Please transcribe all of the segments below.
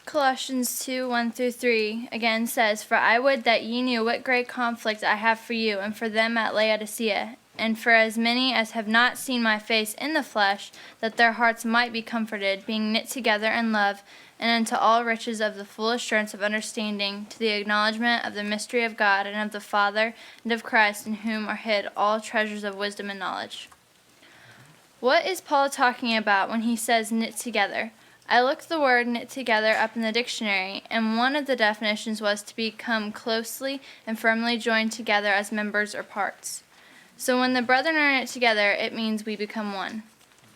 Colossians 2:1-3 again says, "For I would that ye knew what great conflict I have for you, and for them at Laodicea, and for as many as have not seen my face in the flesh, that their hearts might be comforted, being knit together in love, and unto all riches of the full assurance of understanding, to the acknowledgement of the mystery of God, and of the Father, and of Christ, in whom are hid all treasures of wisdom and knowledge." What is Paul talking about when he says knit together? I looked the word knit together up in the dictionary, and one of the definitions was to become closely and firmly joined together as members or parts. So when the brethren are knit together, it means we become one.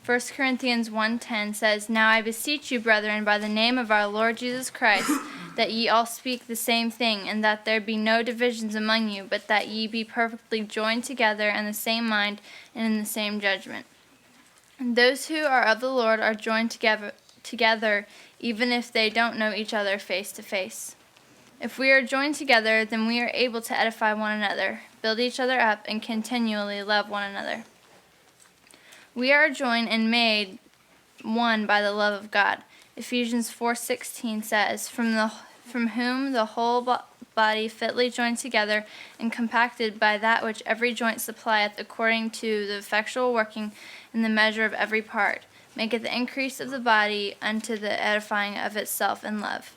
1 Corinthians 1:10 says, "Now I beseech you, brethren, by the name of our Lord Jesus Christ, that ye all speak the same thing, and that there be no divisions among you, but that ye be perfectly joined together in the same mind and in the same judgment." And those who are of the Lord are joined together even if they don't know each other face to face. If we are joined together, then we are able to edify one another, build each other up, and continually love one another. We are joined and made one by the love of God. Ephesians 4:16 says, from whom the whole body fitly joined together and compacted by that which every joint supplieth, according to the effectual working in the measure of every part, maketh the increase of the body unto the edifying of itself in love.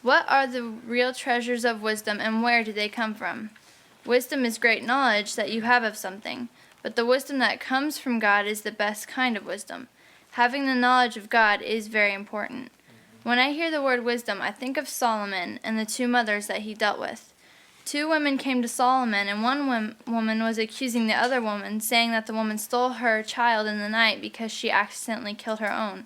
What are the real treasures of wisdom, and where do they come from? Wisdom is great knowledge that you have of something, but the wisdom that comes from God is the best kind of wisdom. Having the knowledge of God is very important. When I hear the word wisdom, I think of Solomon and the two mothers that he dealt with. Two women came to Solomon, and one woman was accusing the other woman, saying that the woman stole her child in the night because she accidentally killed her own.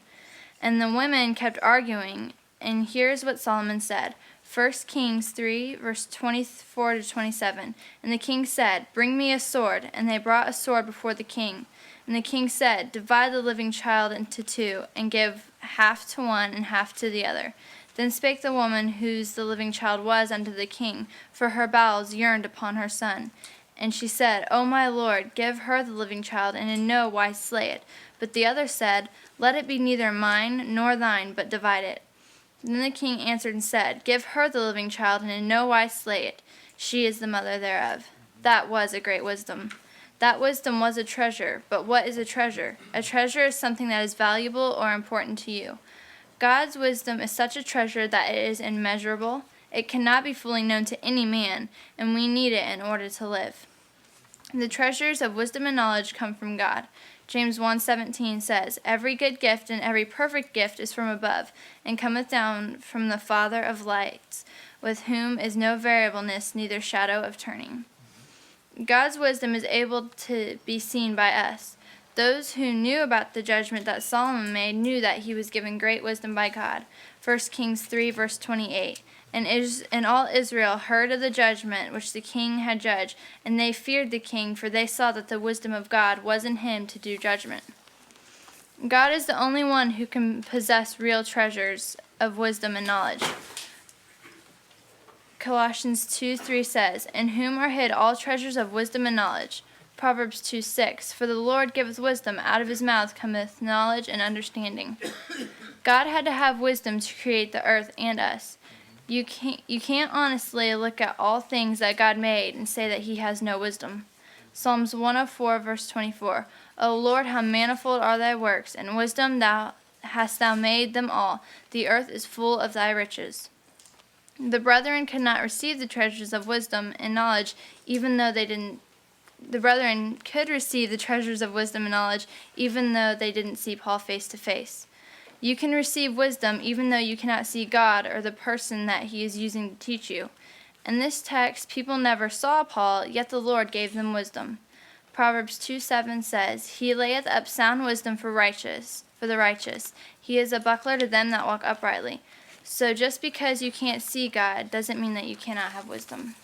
And the women kept arguing, and here's what Solomon said. 1 Kings 3, verse 24-27. And the king said, "Bring me a sword." And they brought a sword before the king. And the king said, "Divide the living child into two, and give half to one and half to the other." Then spake the woman whose the living child was unto the king, for her bowels yearned upon her son. And she said, "O my lord, give her the living child, and in no wise slay it." But the other said, "Let it be neither mine nor thine, but divide it." Then the king answered and said, "Give her the living child, and in no wise slay it. She is the mother thereof." That was a great wisdom. That wisdom was a treasure. But what is a treasure? A treasure is something that is valuable or important to you. God's wisdom is such a treasure that it is immeasurable. It cannot be fully known to any man, and we need it in order to live. The treasures of wisdom and knowledge come from God. James 1:17 says, "Every good gift and every perfect gift is from above, and cometh down from the Father of lights, with whom is no variableness, neither shadow of turning." God's wisdom is able to be seen by us. Those who knew about the judgment that Solomon made knew that he was given great wisdom by God. 1 Kings 3, verse 28. And all Israel heard of the judgment which the king had judged, and they feared the king, for they saw that the wisdom of God was in him to do judgment. God is the only one who can possess real treasures of wisdom and knowledge. Colossians 2:3 says, "In whom are hid all treasures of wisdom and knowledge." Proverbs 2:6, "For the Lord giveth wisdom, out of his mouth cometh knowledge and understanding." God had to have wisdom to create the earth and us. You can't honestly look at all things that God made and say that he has no wisdom. Psalms 104, verse 24, "O Lord, how manifold are thy works, and wisdom hast thou made them all. The earth is full of thy riches." The brethren could not receive the treasures of wisdom and knowledge even though they didn't. The brethren could receive the treasures of wisdom and knowledge even though they didn't see Paul face to face. You can receive wisdom even though you cannot see God or the person that he is using to teach you. In this text, people never saw Paul, yet the Lord gave them wisdom. Proverbs 2:7 says, "He layeth up sound wisdom for the righteous. He is a buckler to them that walk uprightly." So just because you can't see God doesn't mean that you cannot have wisdom.